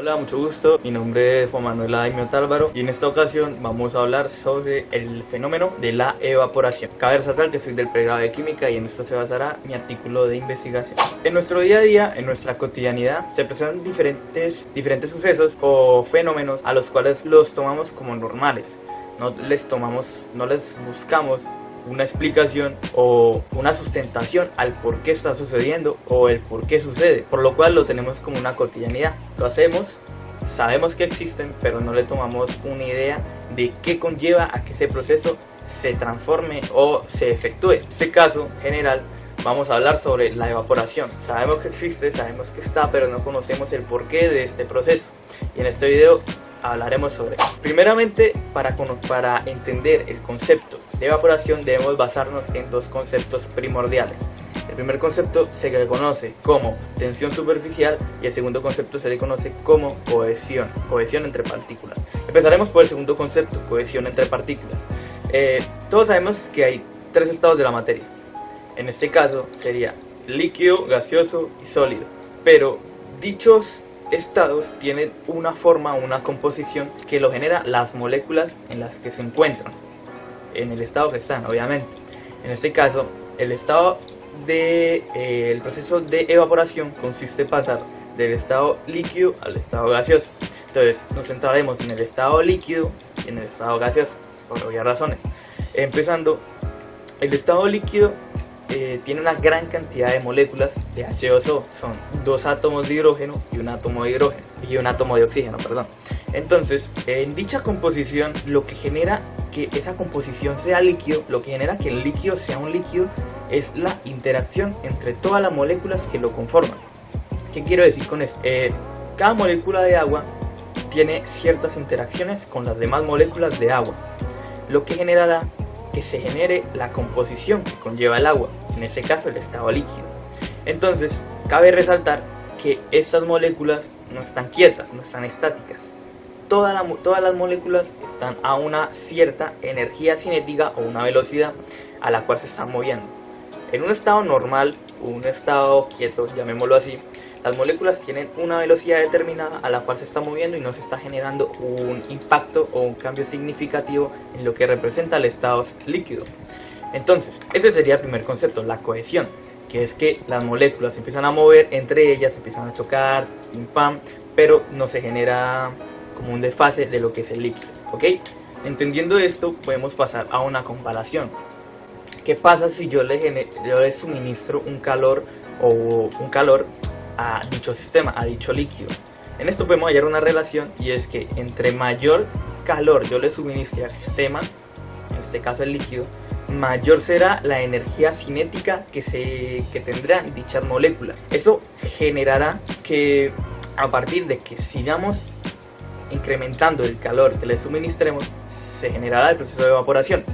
Hola, mucho gusto. Mi nombre es Juan Manuel Daimio Tálvaro y en esta ocasión vamos a hablar sobre el fenómeno de la evaporación. Cabe resaltar que soy del pregrado de Química y en esto se basará mi artículo de investigación. En nuestro día a día, en nuestra cotidianidad, se presentan diferentes sucesos o fenómenos a los cuales los tomamos como normales. No les buscamos una explicación o una sustentación al por qué está sucediendo o el por qué sucede, por lo cual lo tenemos como una cotidianidad. Lo hacemos, sabemos que existen, pero no le tomamos una idea de qué conlleva a que ese proceso se transforme o se efectúe. En este caso general vamos a hablar sobre la evaporación. Sabemos que existe, sabemos que está, pero no conocemos el porqué de este proceso, y en este video hablaremos sobre eso. Primeramente, para entender el concepto de evaporación debemos basarnos en dos conceptos primordiales. El primer concepto se le conoce como tensión superficial y el segundo concepto se le conoce como cohesión entre partículas. Empezaremos por el segundo concepto, cohesión entre partículas. Todos sabemos que hay tres estados de la materia. En este caso sería líquido, gaseoso y sólido, pero dichos estados tienen una forma, una composición que lo genera las moléculas en las que se encuentran, en el estado que están, obviamente. En este caso, el proceso de evaporación consiste en pasar del estado líquido al estado gaseoso. Entonces, nos centraremos en el estado líquido y en el estado gaseoso, por obvias razones. Empezando, el estado líquido tiene una gran cantidad de moléculas de H2O, son dos átomos de hidrógeno y un átomo de oxígeno, perdón. Entonces, en dicha composición, lo que genera que esa composición sea líquido, lo que genera que el líquido sea un líquido, es la interacción entre todas las moléculas que lo conforman. ¿Qué quiero decir con esto? Cada molécula de agua tiene ciertas interacciones con las demás moléculas de agua, lo que generará que se genere la composición que conlleva el agua, en este caso el estado líquido. Entonces, cabe resaltar que estas moléculas no están quietas, no están estáticas. Todas las moléculas están a una cierta energía cinética o una velocidad a la cual se están moviendo. En un estado normal, o un estado quieto, llamémoslo así, las moléculas tienen una velocidad determinada a la cual se está moviendo y no se está generando un impacto o un cambio significativo en lo que representa el estado líquido. Entonces, ese sería el primer concepto, la cohesión, que es que las moléculas se empiezan a mover entre ellas, se empiezan a chocar, pim pam, pero no se genera como un desfase de lo que es el líquido, ¿ok? Entendiendo esto, podemos pasar a una comparación. ¿Qué pasa si yo le suministro un calor a dicho sistema, a dicho líquido? En esto podemos hallar una relación, y es que entre mayor calor yo le suministre al sistema, en este caso el líquido, mayor será la energía cinética que tendrán dichas moléculas. Eso generará que a partir de que sigamos incrementando el calor que le suministremos, se generará el proceso de evaporación.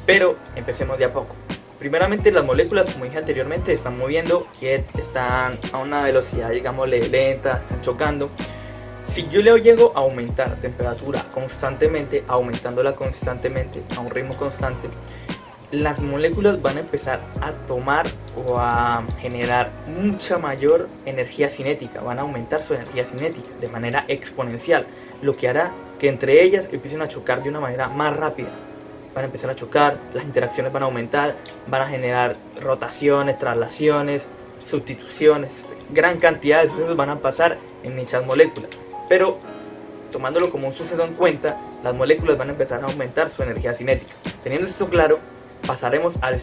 Pero empecemos de a poco. Primeramente, las moléculas, como dije anteriormente, están moviendo, están a una velocidad, digámosle, lenta, están chocando. Si yo le llego a aumentar temperatura constantemente, aumentándola constantemente a un ritmo constante, las moléculas van a empezar a tomar o a generar mucha mayor energía cinética, van a aumentar su energía cinética de manera exponencial, lo que hará que entre ellas empiecen a chocar de una manera más rápida. Van a empezar a chocar, las interacciones van a aumentar, van a generar rotaciones, traslaciones, sustituciones, gran cantidad de sucesos van a pasar en dichas moléculas. Pero, tomándolo como un suceso en cuenta, las moléculas van a empezar a aumentar su energía cinética. Teniendo esto claro, pasaremos al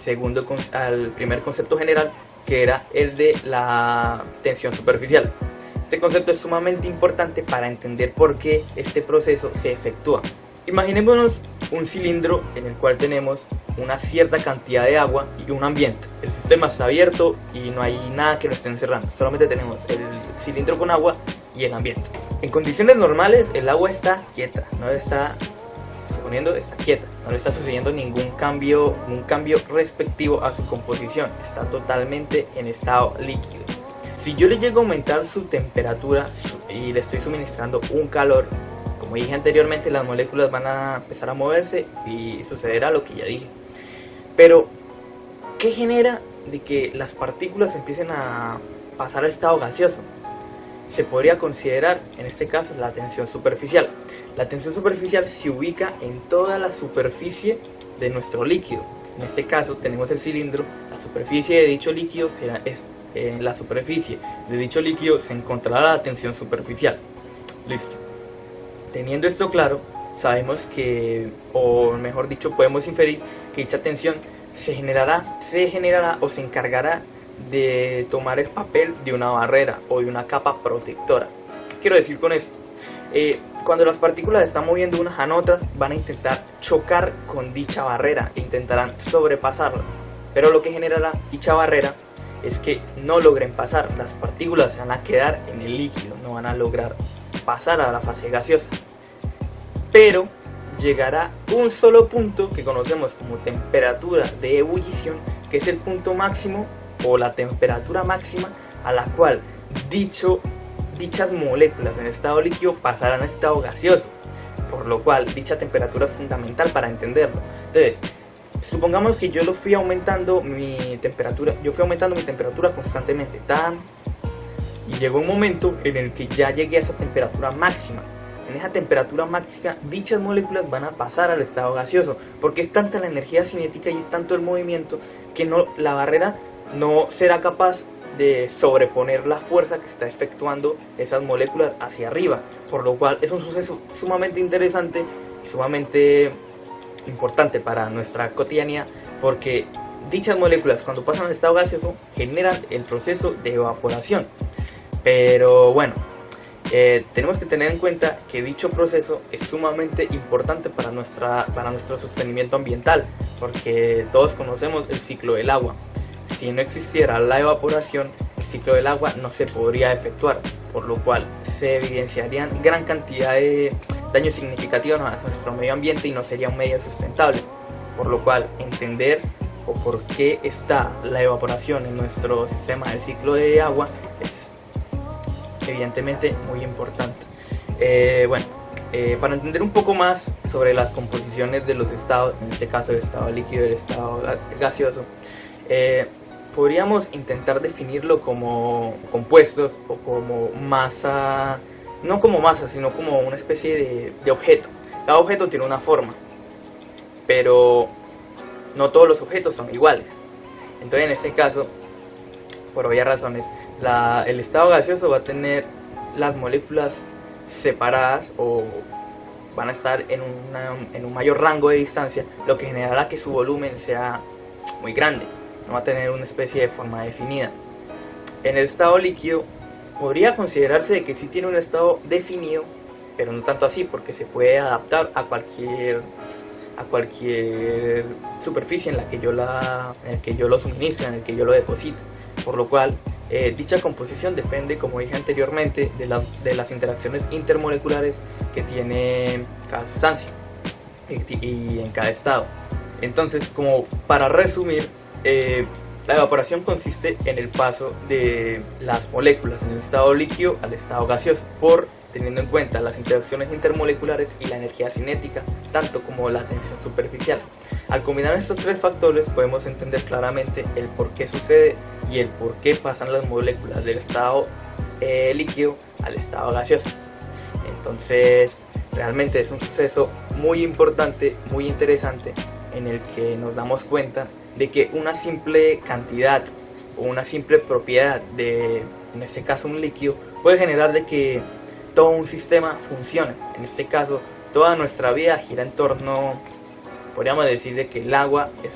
primer concepto general, que era el de la tensión superficial. Este concepto es sumamente importante para entender por qué este proceso se efectúa. Imaginémonos un cilindro en el cual tenemos una cierta cantidad de agua y un ambiente. El sistema está abierto y no hay nada que lo esté encerrando. Solamente tenemos el cilindro con agua y el ambiente. En condiciones normales el agua está quieta, está quieta, no le está sucediendo ningún cambio respectivo a su composición. Está totalmente en estado líquido. Si yo le llego a aumentar su temperatura y le estoy suministrando un calor, como dije anteriormente, las moléculas van a empezar a moverse y sucederá lo que ya dije. Pero, ¿qué genera de que las partículas empiecen a pasar al estado gaseoso? se podría considerar en este caso la tensión superficial. La tensión superficial se ubica en toda la superficie de nuestro líquido. En este caso tenemos el cilindro, la superficie de dicho líquido en la superficie de dicho líquido se encontrará la tensión superficial. Listo. Teniendo esto claro, sabemos que, o mejor dicho, podemos inferir que dicha tensión se generará o se encargará de tomar el papel de una barrera o de una capa protectora. ¿Qué quiero decir con esto? Cuando las partículas están moviendo unas a otras, van a intentar chocar con dicha barrera e intentarán sobrepasarla, pero lo que generará dicha barrera es que no logren pasar. Las partículas se van a quedar en el líquido, no van a lograr pasar a la fase gaseosa, pero llegará un solo punto que conocemos como temperatura de ebullición, que es el punto máximo o la temperatura máxima a la cual dichas moléculas en estado líquido pasarán a estado gaseoso, por lo cual dicha temperatura es fundamental para entenderlo. Entonces, supongamos que yo fui aumentando mi temperatura constantemente, y llegó un momento en el que ya llegué a esa temperatura máxima. En esa temperatura máxima, dichas moléculas van a pasar al estado gaseoso, porque es tanta la energía cinética y es tanto el movimiento que la barrera no será capaz de sobreponer la fuerza que está efectuando esas moléculas hacia arriba, por lo cual es un suceso sumamente interesante y sumamente importante para nuestra cotidianidad, porque dichas moléculas cuando pasan al estado gaseoso generan el proceso de evaporación. Pero bueno, tenemos que tener en cuenta que dicho proceso es sumamente importante para nuestro sostenimiento ambiental, porque todos conocemos el ciclo del agua. Si no existiera la evaporación, el ciclo del agua no se podría efectuar, por lo cual se evidenciarían gran cantidad de daños significativos a nuestro medio ambiente y no sería un medio sustentable. Por lo cual, entender o por qué está la evaporación en nuestro sistema del ciclo de agua es evidentemente muy importante. Para entender un poco más sobre las composiciones de los estados, en este caso el estado líquido y el estado gaseoso, podríamos intentar definirlo como compuestos o como masa, no como masa, sino como una especie de objeto. Cada objeto tiene una forma, pero no todos los objetos son iguales. Entonces, en este caso, por obvias razones, el estado gaseoso va a tener las moléculas separadas o van a estar en un mayor rango de distancia, lo que generará que su volumen sea muy grande, no va a tener una especie de forma definida. En el estado líquido podría considerarse de que sí tiene un estado definido, pero no tanto así, porque se puede adaptar a cualquier superficie en la que yo lo suministre, en el que yo lo deposite, por lo cual dicha composición depende, como dije anteriormente, de las interacciones intermoleculares que tiene cada sustancia y en cada estado. Entonces, como para resumir, la evaporación consiste en el paso de las moléculas en el estado líquido al estado gaseoso, teniendo en cuenta las interacciones intermoleculares y la energía cinética, tanto como la tensión superficial. Al combinar estos tres factores podemos entender claramente el por qué sucede y el por qué pasan las moléculas del estado líquido al estado gaseoso. Entonces, realmente es un suceso muy importante, muy interesante, en el que nos damos cuenta de que una simple cantidad o una simple propiedad de, en este caso, un líquido, puede generar de que todo un sistema funcione. En este caso, toda nuestra vida gira en torno, podríamos decir, de que el agua es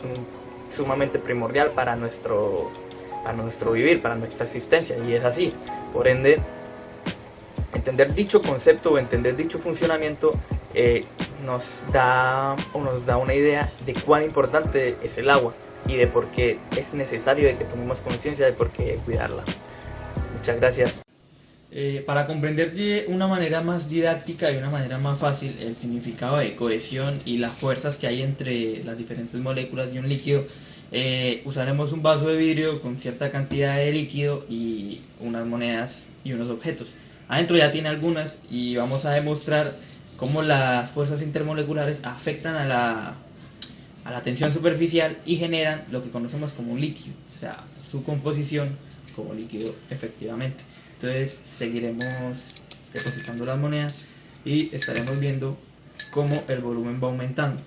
sumamente primordial para nuestro vivir, para nuestra existencia, y es así. Por ende, entender dicho concepto o entender dicho funcionamiento nos da una idea de cuán importante es el agua y de por qué es necesario de que tomemos conciencia de por qué cuidarla. Muchas gracias. Para comprender de una manera más didáctica y una manera más fácil el significado de cohesión y las fuerzas que hay entre las diferentes moléculas de un líquido, usaremos un vaso de vidrio con cierta cantidad de líquido y unas monedas y unos objetos. Adentro ya tiene algunas y vamos a demostrar cómo las fuerzas intermoleculares afectan a la tensión superficial y generan lo que conocemos como un líquido, o sea, su composición como líquido efectivamente. Entonces seguiremos depositando las monedas y estaremos viendo cómo el volumen va aumentando.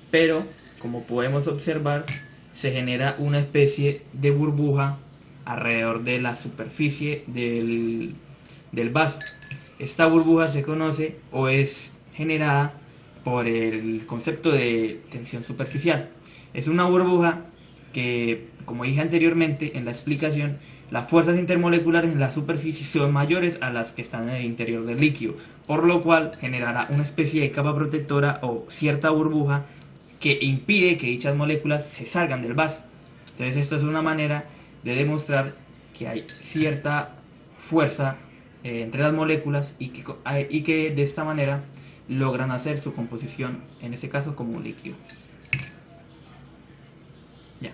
Pero como podemos observar, se genera una especie de burbuja alrededor de la superficie del vaso. Esta burbuja se conoce o es generada por el concepto de tensión superficial. Es una burbuja que, como dije anteriormente en la explicación, las fuerzas intermoleculares en la superficie son mayores a las que están en el interior del líquido, por lo cual generará una especie de capa protectora o cierta burbuja que impide que dichas moléculas se salgan del vaso. Entonces esto es una manera de demostrar que hay cierta fuerza entre las moléculas y que de esta manera logran hacer su composición, en este caso como un líquido. Ya.